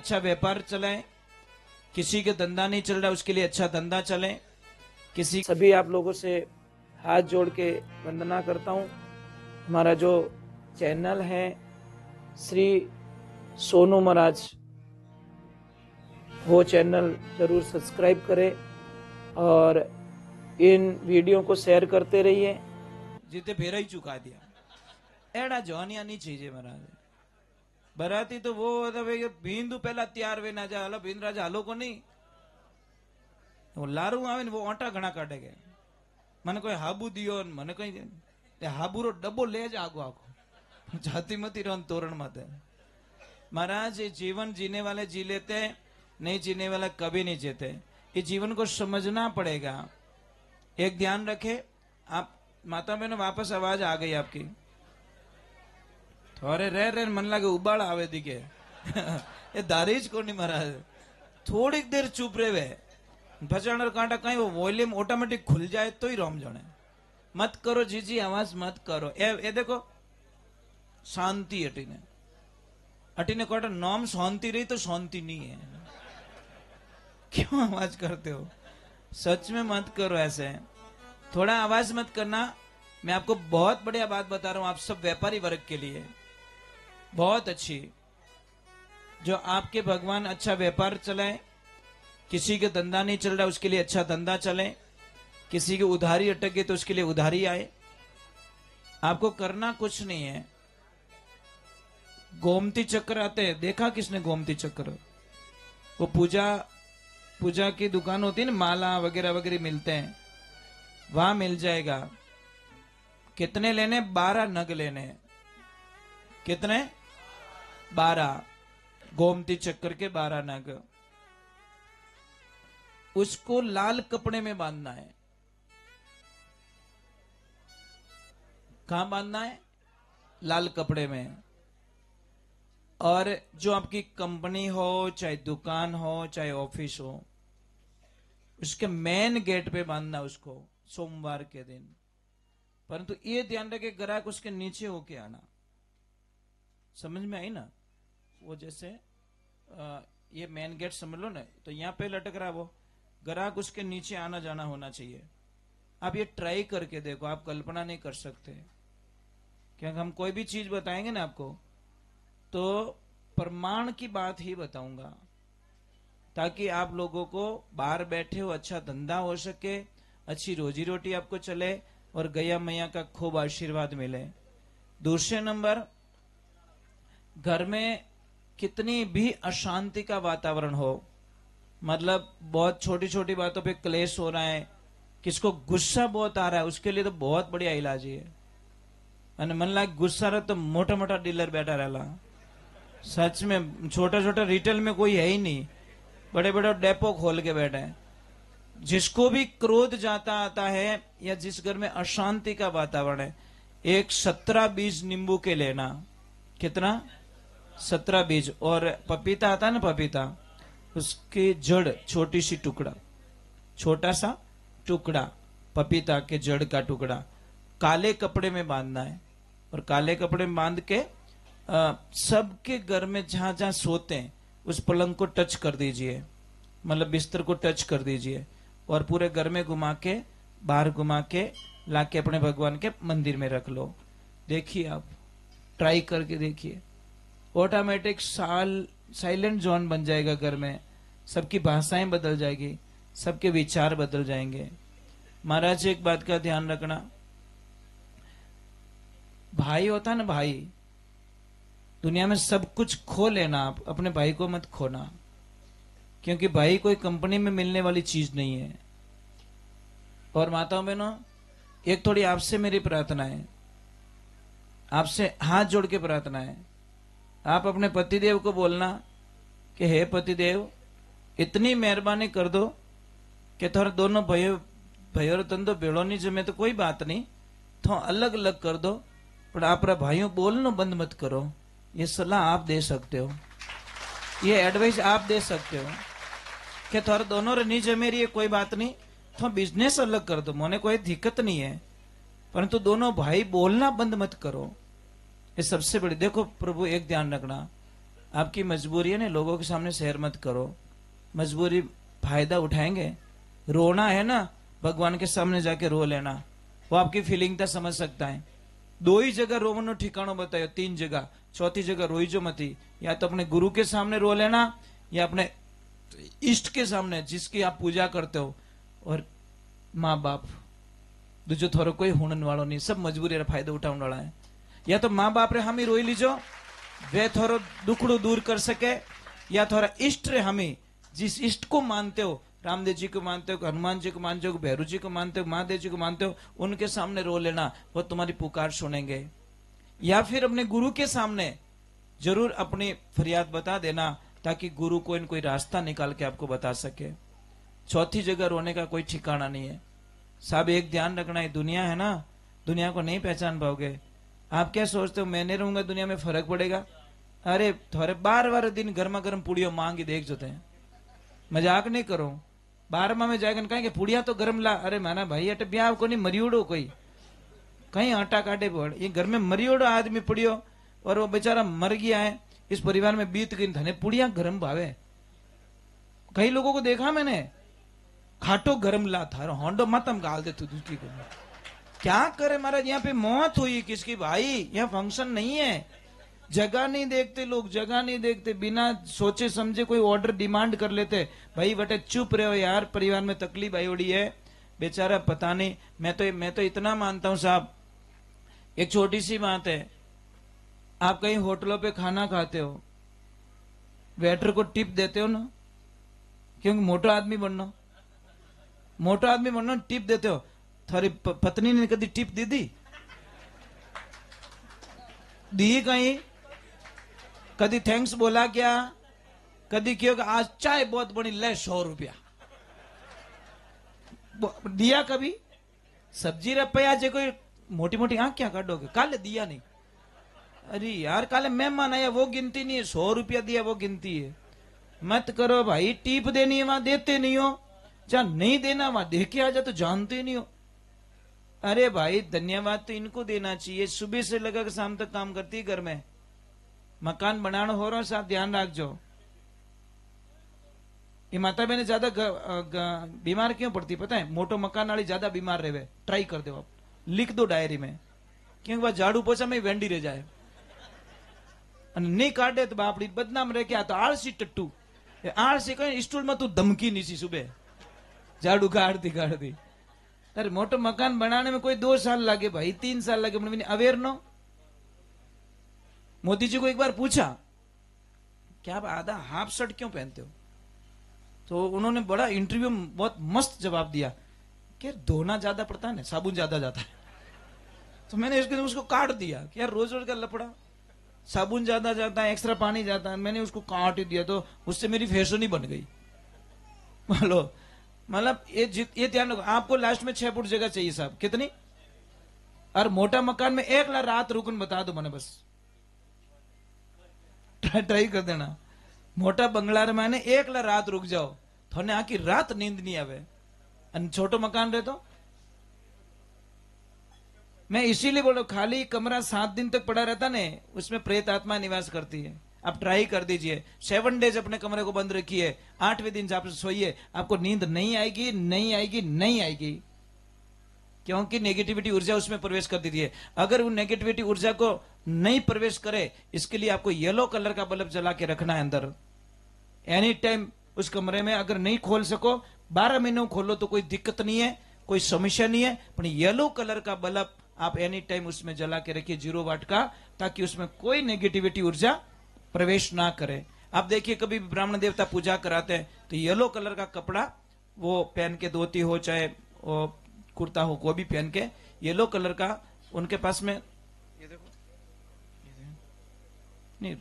अच्छा व्यापार चलाएं, किसी के धंधा नहीं चल रहा उसके लिए अच्छा धंधा चले। किसी सभी आप लोगों से हाथ जोड़ के वंदना करता हूँ। हमारा जो चैनल है श्री सोनू महाराज, वो चैनल जरूर सब्सक्राइब करें और इन वीडियो को शेयर करते रहिए। जीते फेरा ही चुका दिया एड़ा जवानिया नहीं चाहिए महाराज। बराती तो वो भींदू पहला तैयार वे ना जा हलो भींद राजा हलो को नहीं वो लारू आवे ने वो ओटा घना काटे गए મને કોઈ હાબુ દિયો ને મને કઈ તે હાબુરો ડબ્બો લે જ આગો આખો જાતિ મતી રન તોરણ માતે। महाराज ये जीवन जीने वाले जी लेते, नहीं जीने वाले कभी नहीं जीते। ये जीवन को समझना पड़ेगा। एक ध्यान रखे आप माता बहनों, वापस आवाज आ गई आपकी। थोड़े रह मन लागे उबाड़ आवे दिखे ये दारीज को नहीं महाराज। थोड़ी देर चुप रहे भचाणर कांटा कहीं वो वॉल्यूम ऑटोमेटिक खुल जाए तो ही रोम जाने। मत करो जीजी आवाज मत करो। ए देखो शांति हटीने हटीने कोटा नॉम शांति रही तो शांति नहीं है। क्यों आवाज करते हो? सच में मत करो ऐसे। थोड़ा आवाज मत करना। मैं आपको बहुत बढ़िया बात बता रहा हूं आप सब व्यापारी वर्ग के लिए, बहुत अच्छी। जो आपके भगवान अच्छा व्यापार चलाए, किसी के धंधा नहीं चल रहा उसके लिए अच्छा धंधा चले, किसी की उधारी अटक गई तो उसके लिए उधारी आए। आपको करना कुछ नहीं है। गोमती चक्र आते हैं, देखा किसने गोमती चक्र? वो पूजा की दुकान होती है ना, माला वगैरह वगैरह मिलते हैं, वहां मिल जाएगा। कितने लेने? 12 नग लेने। कितने? 12 गोमती चक्र के 12 नग। उसको लाल कपड़े में बांधना है। कहां बांधना है? लाल कपड़े में। और जो आपकी कंपनी हो, चाहे दुकान हो, चाहे ऑफिस हो, उसके मेन गेट पे बांधना उसको सोमवार के दिन। परंतु ये ध्यान रखे ग्राहक उसके नीचे होके आना। समझ में आई ना? वो जैसे ये मेन गेट समझ लो ना, तो यहां पे लटक रहा वो ग्राहक, उसके नीचे आना जाना होना चाहिए। आप ये ट्राई करके देखो, आप कल्पना नहीं कर सकते। क्योंकि हम कोई भी चीज बताएंगे ना आपको तो प्रमाण की बात ही बताऊंगा, ताकि आप लोगों को बाहर बैठे हो अच्छा धंधा हो सके, अच्छी रोजी रोटी आपको चले और गया मैया का खूब आशीर्वाद मिले। दूसरे नंबर, घर में कितनी भी अशांति का वातावरण हो, मतलब बहुत छोटी छोटी बातों पे क्लेश हो रहा है, किसको गुस्सा बहुत आ रहा है, उसके लिए तो बहुत बढ़िया इलाज है। અને मन लाग गुस्सा रहे तो मोटा मोटा डीलर बैठा रहला। सच में छोटा छोटा रिटेल में कोई है ही नहीं, बड़े बड़े डेपो खोल के बैठे हैं। जिसको भी क्रोध जाता आता है या जिस घर में अशांति का वातावरण है, एक 17 बीज नींबू के लेना। कितना? 17 बीज। और पपीता आता है ना, पपीता, उसकी जड़ छोटी सी टुकड़ा, छोटा सा टुकड़ा पपीता के जड़ का टुकड़ा काले कपड़े में बांधना है। और काले कपड़े में बांध के सबके घर में जहां जहां सोते हैं उस पलंग को टच कर दीजिए, मतलब बिस्तर को टच कर दीजिए। और पूरे घर में घुमा के, बाहर घुमा के लाके अपने भगवान के मंदिर में रख लो। देखिए आप ट्राई करके देखिए, ऑटोमेटिक साइलेंट जोन बन जाएगा घर में। सबकी भाषाएं बदल जाएगी, सबके विचार बदल जाएंगे। महाराज एक बात का ध्यान रखना, भाई होता है ना, भाई, दुनिया में सब कुछ खो लेना, आप अपने भाई को मत खोना। क्योंकि भाई कोई कंपनी में मिलने वाली चीज नहीं है। और माताओं बहनों, एक थोड़ी आपसे मेरी प्रार्थना है, आपसे हाथ जोड़ के प्रार्थना है। आप अपने पतिदेव को बोलना कि हे पतिदेव, इतनी मेहरबानी कर दो कि थोड़ा दोनों भाइयों धंधो भेड़ो नहीं जमे तो कोई बात नहीं, तो अलग अलग कर दो, पर आप भाइयों बोलना बंद मत करो। ये सलाह आप दे सकते हो, ये एडवाइस आप दे सकते हो कि थोड़ा दोनों नहीं जमे रही है, कोई बात नहीं, तो बिजनेस अलग कर दो, मोने कोई दिक्कत नहीं है, परंतु दोनों भाई बोलना बंद मत करो। ये सबसे बड़ी। देखो प्रभु, एक ध्यान रखना, आपकी मजबूरी है ना, लोगों के सामने शेयर मत करो। मजबूरी फायदा उठाएंगे, रोना है ना भगवान के सामने जाके रो लेना, वो आपकी फीलिंग था समझ सकता है। दो ही जगह रोवनो ठिकानो बतायो, 3 जगह, चौथी जगह रोई जो मती। या तो अपने गुरु के सामने रो लेना, या अपने इष्ट के सामने जिसकी आप पूजा करते हो, और माँ बाप दूजो थोड़ो कोई हुणन वालों नहीं, सब मजबूरी फायदो उठाने वाला है। या तो माँ बाप रे हमी रोई लीजो, वे थोड़ो दुखड़ो दूर कर सके, या थोड़ा इष्ट रे हमी जिस इष्ट को मानते हो, रामदेव जी को मानते हो, हनुमान जी को मानते हो, भैरू जी को मानते हो, महादेव जी को मानते हो, उनके सामने रो लेना, वो तुम्हारी पुकार सुनेंगे। या फिर अपने गुरु के सामने जरूर अपनी फरियाद बता देना, ताकि गुरु कोई रास्ता निकाल के आपको बता सके। चौथी जगह रोने का कोई ठिकाना नहीं है साहब। एक ध्यान रखना है, दुनिया है ना, दुनिया को नहीं पहचान पाओगे। आप क्या सोचते हो मैं नहीं रहूंगा दुनिया में फर्क पड़ेगा? अरे थोड़े 12 दिन गर्मा गर्म पुड़ियो मांगी देख जोते हैं, मजाक नहीं करो। 12 में जाएगा कहेंगे पुड़िया तो गर्म ला, अरे माना भाई अटे ब्याह को नहीं मरियोड़ो कोई कहीं आटा काटे पड़, ये घर में मरियोड़ो आदमी पड़ियो और वो बेचारा मर गया है, इस परिवार में बीत गई, धने पुड़िया गर्म भावे। कई लोगों को देखा मैंने, खाटो गर्म ला था होंडो मतम गाल दे तू दूसरी को, क्या करे महाराज। यहाँ पे मौत हुई किसकी भाई, यहाँ फंक्शन नहीं है। जगह नहीं देखते लोग, जगह नहीं देखते, बिना सोचे समझे कोई ऑर्डर डिमांड कर लेते। भाई बटे चुप रहो यार, परिवार में तकलीफ आई उड़ी है, बेचारा पता नहीं। मैं तो इतना मानता हूं साहब, एक छोटी सी बात है, आप कहीं होटलों पे खाना खाते हो, वेटर को टिप देते हो ना, क्योंकि मोटा आदमी बनना, मोटा आदमी बनना टिप देते हो। थारी पत्नी ने कभी टिप दी दी कहीं? कभी थैंक्स बोला क्या? कभी क्यों आज चाय बहुत बड़ी ले 100 रुपया दिया? कभी सब्जी रपया जे कोई मोटी मोटी आंख क्या काटोगे? काले दिया नहीं, अरे यार काले मेहमान आया वो गिनती नहीं है, 100 रुपया दिया वो गिनती है। मत करो भाई, टीप देनी है वहां देते नहीं हो, जहां नहीं देना वहां दे के आ जा तो जानते नहीं हो। अरे भाई धन्यवाद तो इनको देना चाहिए, सुबह से लगा शाम तक काम करती है घर में। मकान बनाना हो रहा है साहब, ध्यान रखजो। ये माता बहने ज्यादा बीमार क्यों पड़ती पता है? मोटो मकान वाली ज्यादा बीमार रहे, ट्राई कर दो आप, लिख दो डायरी में, क्योंकि वह झाड़ू पोछा में वेंडी रह जाए, नहीं काटे तो बापड़ी बदनाम रह के। आ तो आलसी टट्टू, आलसी कहीं स्टूल में तू धमकी नहीं सी, सुबह झाड़ू गाड़ती। अरे मोटो मकान बनाने में कोई 2 साल लगे भाई, 3 साल लगे, मैंने अवेयर नो। मोदी जी को एक बार पूछा क्या आप आधा हाफ शर्ट क्यों पहनते हो, तो उन्होंने बड़ा इंटरव्यू में बहुत मस्त जवाब दिया कि धोना ज्यादा पड़ता है ना, साबुन ज्यादा जाता है। तो मैंने उसको काट दिया कि यार रोज रोज का लपड़ा, साबुन ज्यादा जाता है, एक्स्ट्रा पानी जाता है, मैंने उसको काट ही दिया, तो उससे मेरी फैशन ही बन गई। मतलब ये ध्यान रखो, आपको लास्ट में 6 फुट जगह चाहिए साहब, कितनी? और मोटा मकान में 1 रात रुकन बता दो मैंने, बस ट्राई कर देना। मोटा बंगला मैंने 1 रात रुक जाओ, थोने आखी रात नींद नहीं आवे। छोटो मकान रहे तो मैं इसीलिए बोलो, खाली कमरा 7 दिन तक पड़ा रहता ने, उसमें प्रेत आत्मा निवास करती है। आप ट्राई कर दीजिए, 7 डेज अपने कमरे को बंद रखिए, 8वें दिन आप सोइए, आपको नींद नहीं आएगी, नहीं आएगी, नहीं आएगी, क्योंकि नेगेटिविटी ऊर्जा उसमें प्रवेश कर देती है। अगर वो नेगेटिविटी ऊर्जा को नहीं प्रवेश करे, इसके लिए आपको येलो कलर का बल्ब जला के रखना है अंदर एनी टाइम उस कमरे में। अगर नहीं खोल सको 12 महीनों खोलो तो कोई दिक्कत नहीं है, कोई समस्या नहीं है, पर येलो कलर का बल्ब आप एनी टाइम उसमें जला के रखिए 0 वाट का, ताकि उसमें कोई नेगेटिविटी ऊर्जा प्रवेश ना करे। आप देखिए कभी ब्राह्मण देवता पूजा कराते हैं तो येलो कलर का कपड़ा वो पहन के, धोती हो चाहे वो कुर्ता हो, कोई भी पहन के येलो कलर का उनके पास में, ये देखो नहीं,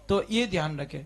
तो ये ध्यान रखे।